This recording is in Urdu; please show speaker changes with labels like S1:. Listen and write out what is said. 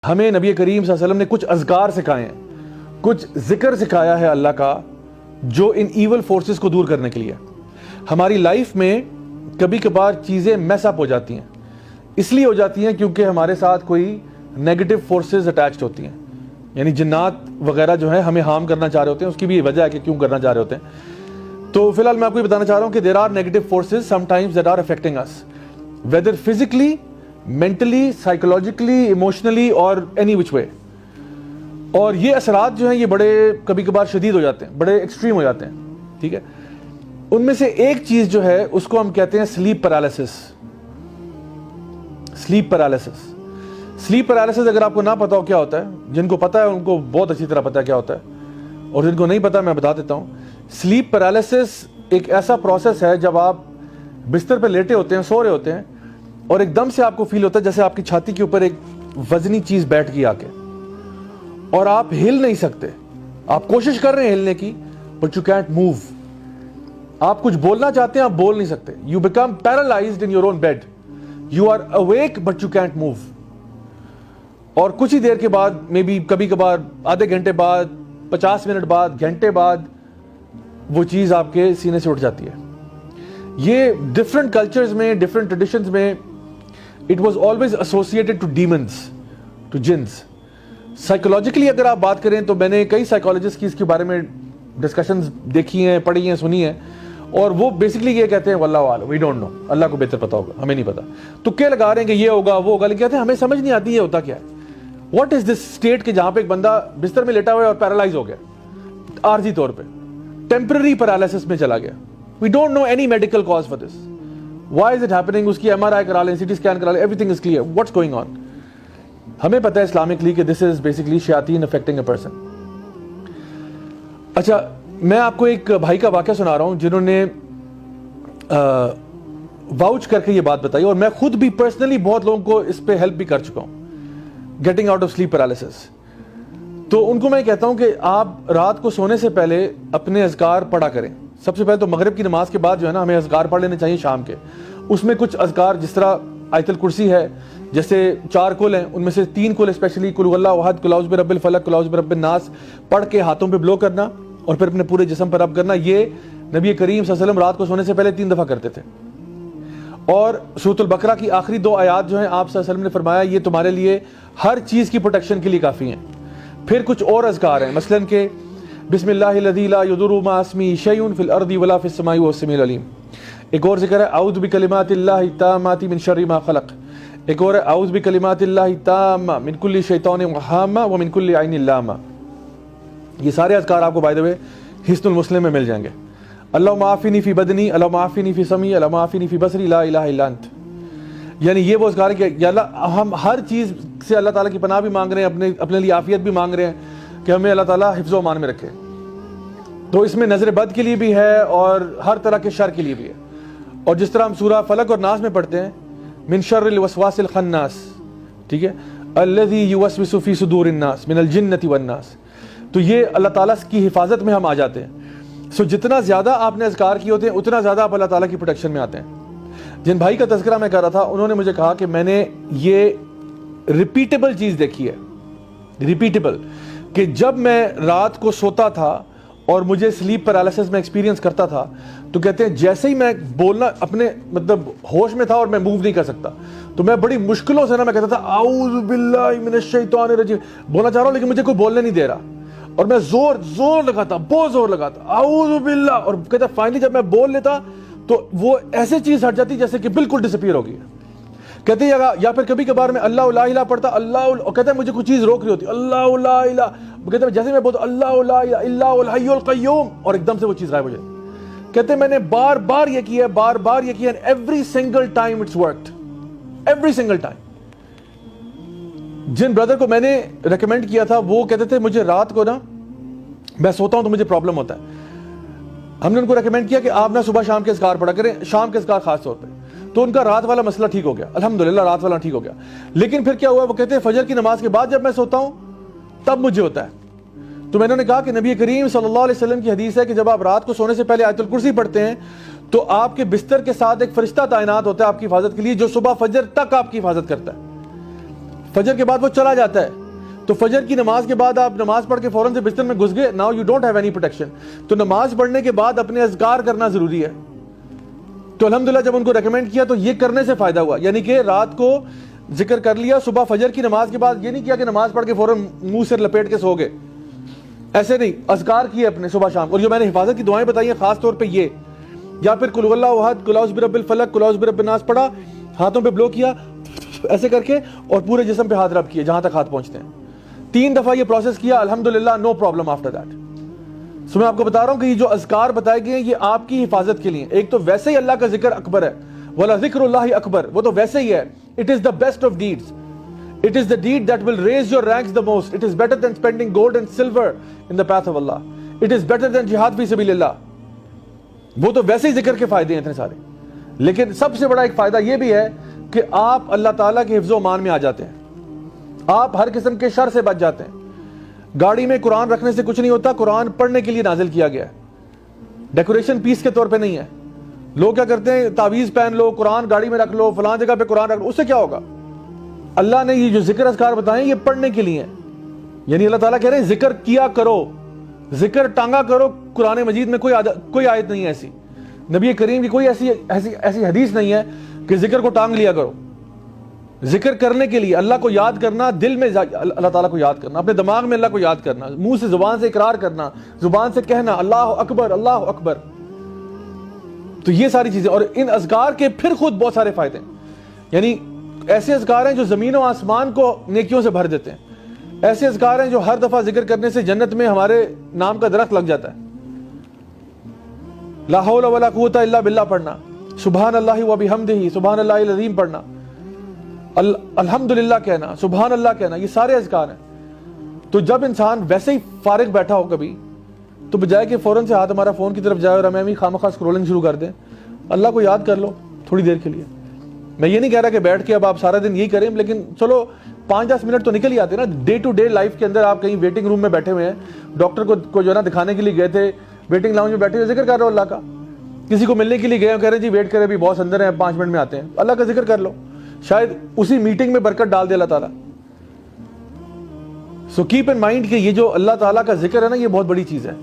S1: ہمیں نبی کریم صلی اللہ علیہ وسلم نے کچھ اذکار سکھائے ہیں, کچھ ذکر سکھایا ہے اللہ کا, جو ان ایول فورسز کو دور کرنے کے لیے. ہماری لائف میں کبھی کبھار چیزیں میس اپ ہو جاتی ہیں, اس لیے ہو جاتی ہیں کیونکہ ہمارے ساتھ کوئی نیگیٹو فورسز اٹیچڈ ہوتی ہیں, یعنی جنات وغیرہ جو ہیں ہمیں ہارم کرنا چاہ رہے ہوتے ہیں. اس کی بھی وجہ ہے کہ کیوں کرنا چاہ رہے ہوتے ہیں. تو فی الحال میں آپ کو یہ بتانا چاہ رہا ہوں کہ there are negative forces sometimes that are affecting us, whether physically, mentally, psychologically, emotionally اور اینی وچ وے. اور یہ اثرات جو ہیں یہ بڑے کبھی کبھار شدید ہو جاتے ہیں, بڑے ایکسٹریم ہو جاتے ہیں. ٹھیک ہے, ان میں سے ایک چیز جو ہے اس کو ہم کہتے ہیں slip paralysis. Slip paralysis. Slip paralysis اگر آپ کو نہ پتا ہو کیا ہوتا ہے, جن کو پتا ہے ان کو بہت اچھی طرح پتا ہے کیا ہوتا ہے, اور جن کو نہیں پتا میں بتا دیتا ہوں. سلیپ پیرالسس ایک ایسا پروسیس ہے جب آپ بستر پہ لیٹے ہوتے ہیں, سو رہے ہوتے ہیں, اور ایک دم سے آپ کو فیل ہوتا ہے جیسے آپ کی چھاتی کے اوپر ایک وزنی چیز بیٹھ گئی آ کے, اور آپ ہل نہیں سکتے. آپ کوشش کر رہے ہیں ہلنے کی, بٹ یو کینٹ موو. آپ کچھ بولنا چاہتے ہیں, آپ بول نہیں سکتے. You become paralysed in your own bed. You are awake but you can't move. اور کچھ ہی دیر کے بعد, مے بی کبھی کبھار آدھے گھنٹے بعد, 50 منٹ بعد, گھنٹے بعد, وہ چیز آپ کے سینے سے اٹھ جاتی ہے. یہ ڈفرنٹ کلچرز میں, ڈفرنٹ ٹریڈیشنز میں it was always associated to demons, to jinns. Psychologically اگر آپ بات کریں تو میں نے کئی سائیکولوجسٹ کی اس کے بارے میں ڈسکشنز دیکھی ہیں, پڑھی ہیں, سنی ہیں, اور وہ بیسکلی یہ کہتے ہیں واللہ عالم, وی ڈونٹ نو, اللہ کو بہتر پتا ہوگا, ہمیں نہیں پتا. تو کیا لگا رہے ہیں کہ یہ ہوگا وہ ہوگا, لیکن کہتے ہیں ہمیں سمجھ نہیں آتی یہ ہوتا کیا ہے. واٹ از دس اسٹیٹ کہ جہاں پہ ایک بندہ بستر میں لیٹا ہوا ہے اور پیرالائز ہو گیا عارضی طور پہ, ٹیمپرری پیرالائسس میں چلا گیا. We don't know any medical cause for this. Why is it happening, اس کی MRI کرا لیں, CT اسکین کرا لیں, everything is clear, what's going on. ہمیں پتہ ہے اسلامکلی کہ دس از بیسکلی شیاطین افیکٹنگ اے پرسن. اچھا, میں آپ کو ایک بھائی کا واقعہ سنا رہا ہوں جنہوں نے واؤچ کر کے یہ بات بتائی, اور میں خود بھی پرسنلی بہت لوگوں کو اس پہ ہیلپ بھی کر چکا ہوں, getting out of sleep paralysis. تو ان کو میں کہتا ہوں کہ آپ رات کو سونے سے پہلے اپنے اذکار پڑھا کریں. سب سے پہلے تو مغرب کی نماز کے بعد جو ہے نا ہمیں اذکار پڑھ لینے چاہیے شام کے. اس میں کچھ اذکار جس طرح آیت الکرسی ہے, جیسے 4 کل ہیں, ان میں سے 3 کل اسپیشلی قل هو اللہ احد, قل اعوذ برب الفلق, قل اعوذ برب الناس پڑھ کے ہاتھوں پہ بلو کرنا اور پھر اپنے پورے جسم پر رب کرنا. یہ نبی کریم صلی اللہ علیہ وسلم رات کو سونے سے پہلے 3 دفعہ کرتے تھے. اور سورۃ البقرہ کی آخری 2 آیات جو ہیں آپ صلی اللہ علیہ وسلم نے فرمایا یہ تمہارے لیے ہر چیز کی پروٹیکشن کے لیے کافی ہیں. پھر کچھ اور اذکار ہیں, مثلاً کہ بسم اللہ الذی لا یضر مع اسمہ شیء فی الارض ولا فی السماء وهو السمیع العلیم. ایک اور ذکر ہے اعوذ بکلمات اللہ التامات من شر ما خلق. ایک اور ہے اعوذ بکلمات اللہ التامہ من کل شیطان وہامہ ومن کل عین لامہ. یہ سارے اذکار آپ کو بائی دا وے حصن المسلم میں مل جائیں گے. اللہم عافنی فی بدنی, اللہم عافنی فی سمعی, اللہم عافنی فی بصری, لا الہ الا انت. یعنی یہ وہ اذکار ہے کہ یا اللہ, ہم ہر چیز سے اللہ تعالیٰ کی پناہ بھی مانگ رہے ہیں, اپنے لیے عافیت بھی مانگ رہے ہیں کہ ہمیں اللہ تعالیٰ حفظ و امان میں رکھے. تو اس میں نظر بد کے لیے بھی ہے اور ہر طرح کے شر کے لیے بھی ہے. اور جس طرح ہم سورہ فلق اور ناس میں پڑھتے ہیں من شر الوسواس الخناس, ٹھیک ہے, الذی یوسوس فی صدور الناس من الجنۃ والناس, تو یہ اللہ تعالیٰ کی حفاظت میں ہم آ جاتے ہیں. سو جتنا زیادہ آپ نے اذکار کیے ہوتے ہیں اتنا زیادہ آپ اللہ تعالیٰ کی پروٹیکشن میں آتے ہیں. جن بھائی کا تذکرہ میں کر رہا تھا انہوں نے مجھے کہا کہ میں نے یہ ریپیٹیبل چیز دیکھی ہے, ریپیٹیبل, کہ جب میں رات کو سوتا تھا اور مجھے سلیپ پیرالسس میں ایکسپیرینس کرتا تھا تو کہتے ہیں جیسے ہی میں بولنا اپنے مطلب ہوش میں تھا اور میں موو نہیں کر سکتا, تو میں بڑی مشکلوں سے نا میں کہتا تھا اعوذ باللہ من الشیطان الرجیم, بولنا چاہ رہا ہوں لیکن مجھے کوئی بولنے نہیں دے رہا, اور میں زور لگاتا, بہت زور لگاتا, اعوذ باللہ, اور کہتا فائنلی جب میں بول لیتا تو وہ ایسے چیز ہٹ جاتی جیسے کہ بالکل ڈسپیئر ہو گئی. کہتے ہیں یا پھر کبھی کبھار میں اللہ لا الہ پڑھتا, اللہ, اور کہتے ہیں مجھے کوئی چیز روک رہی ہوتی, اللہ لا الہ, کہتے ہیں جیسے میں بولتا اللہ لا الہ الا هو الحی القیوم, اور ایک دم سے وہ چیز غائب ہو جائے. کہتے ہیں میں نے بار بار یہ کیا, بار بار یہ کیا, every single time it's worked, every single time. جن بردر کو میں نے ریکمینڈ کیا تھا وہ کہتے تھے مجھے رات کو نا میں سوتا ہوں تو مجھے پرابلم ہوتا ہے. ہم نے ان کو ریکمینڈ کیا کہ آپ نا صبح شام کے اذکار پڑھا کریں, شام کے اذکار خاص طور پہ. تو ان کا رات والا مسئلہ ٹھیک ہو گیا, الحمدللہ رات والا ٹھیک ہو گیا. لیکن پھر کیا ہوا, وہ کہتے ہیں فجر کی نماز کے بعد جب میں سوتا ہوں تب مجھے ہوتا ہے. تو میں نے کہا کہ نبی کریم صلی اللہ علیہ وسلم کی حدیث ہے کہ جب آپ رات کو سونے سے پہلے آیت الکرسی پڑھتے ہیں تو آپ کے بستر کے ساتھ ایک فرشتہ تعینات ہوتا ہے آپ کی حفاظت کے لیے, جو صبح فجر تک آپ کی حفاظت کرتا ہے. فجر کے بعد وہ چلا جاتا ہے. تو فجر کی نماز کے بعد آپ نماز پڑھ کے فوراً سے بستر میں گھس گئے, now you don't have any protection. تو نماز پڑھنے کے بعد اپنے اذکار کرنا ضروری ہے. تو الحمدللہ جب ان کو ریکمینڈ کیا تو یہ کرنے سے فائدہ ہوا, یعنی کہ رات کو ذکر کر لیا, صبح فجر کی نماز کے بعد یہ نہیں کیا کہ نماز پڑھ کے فوراً منہ سر لپیٹ کے سو گئے, ایسے نہیں, اذکار کیے اپنے صبح شام. اور جو میں نے حفاظت کی دعائیں بتائی ہیں خاص طور پہ یہ, یا پھر قل اللہ احد, قل اعوذ برب الفلق, قل اعوذ برب الناس پڑھا, ہاتھوں پہ بلو کیا ایسے کر کے, اور پورے جسم پہ ہاتھ رب کیے جہاں تک ہاتھ پہنچتے ہیں. 3 دفعہ یہ پروسیس کیا, الحمدللہ نو پرابلم آفٹر دیٹ. سو میں آپ کو بتا رہا ہوں کہ یہ جو اذکار بتائے گئے ہیں یہ آپ کی حفاظت کے لیے. ایک تو ویسے ہی اللہ کا ذکر اکبر ہے, وَلَا ذِكْرُ اللَّهِ اکبر, وہ تو ویسے ہی ہے. It is the best of deeds. It is the deed that will raise your ranks the most. It is better than spending gold and silver in the path of Allah. It is better than jihad fi sabilillah اللہ. وہ تو ویسے ہی ذکر کے فائدے ہیں اتنے سارے, لیکن سب سے بڑا ایک فائدہ یہ بھی ہے کہ آپ اللہ تعالیٰ کے حفظ و امان میں آ جاتے ہیں, آپ ہر قسم کے شر سے بچ جاتے ہیں. گاڑی میں قرآن رکھنے سے کچھ نہیں ہوتا, قرآن پڑھنے کے لیے نازل کیا گیا ہے, ڈیکوریشن پیس کے طور پہ نہیں ہے. لوگ کیا کرتے ہیں, تعویذ پہن لو, قرآن گاڑی میں رکھ لو, فلان جگہ پہ قرآن رکھ لو, اس سے کیا ہوگا؟ اللہ نے یہ جو ذکر اذکار بتائیں یہ پڑھنے کے لیے ہیں. یعنی اللہ تعالیٰ کہہ رہے ہیں ذکر کیا کرو, ذکر ٹانگا کرو. قرآن مجید میں کوئی آیت نہیں ہے ایسی, نبی کریم کی کوئی ایسی حدیث نہیں ہے کہ ذکر کو ٹانگ لیا کرو. ذکر کرنے کے لیے اللہ کو یاد کرنا, دل میں اللہ تعالیٰ کو یاد کرنا, اپنے دماغ میں اللہ کو یاد کرنا, منہ سے زبان سے اقرار کرنا, زبان سے کہنا اللہ اکبر اللہ اکبر. تو یہ ساری چیزیں, اور ان اذکار کے پھر خود بہت سارے فائدے ہیں. یعنی ایسے اذکار ہیں جو زمین و آسمان کو نیکیوں سے بھر دیتے ہیں. ایسے اذکار ہیں جو ہر دفعہ ذکر کرنے سے جنت میں ہمارے نام کا درخت لگ جاتا ہے. لا حول ولا قوت الا باللہ پڑھنا, سبحان اللہ و بحمدہ, سبحان اللہ العظیم پڑھنا, الحمدللہ کہنا, سبحان اللہ کہنا, یہ سارے اذکار ہیں. تو جب انسان ویسے ہی فارغ بیٹھا ہو کبھی, تو بجائے کہ فوراً سے ہاتھ ہمارا فون کی طرف جائے اور ہمیں خواہ اسکرولنگ شروع کر دیں, اللہ کو یاد کر لو تھوڑی دیر کے لیے. میں یہ نہیں کہہ رہا کہ بیٹھ کے اب آپ سارا دن یہی کریں, لیکن چلو 5-10 منٹ تو نکل ہی آتے ہیں نا. ڈے ٹو ڈے لائف کے اندر آپ کہیں ویٹنگ روم میں بیٹھے ہوئے ہیں, ڈاکٹر کو جو ہے نا دکھانے کے لیے گئے تھے, ویٹنگ لاؤنج میں بیٹھے ہوئے ذکر کر رہے ہو اللہ کا. کسی کو ملنے کے لیے گئے, کہہ رہے ہیں جی ویٹ کرے, ابھی باس اندر ہیں 5 منٹ میں آتے ہیں, اللہ کا ذکر کر لو, شاید اسی میٹنگ میں برکت ڈال دے اللہ تعالیٰ. سو کیپ ان مائنڈ کہ یہ جو اللہ تعالیٰ کا ذکر ہے نا یہ بہت بڑی چیز ہے.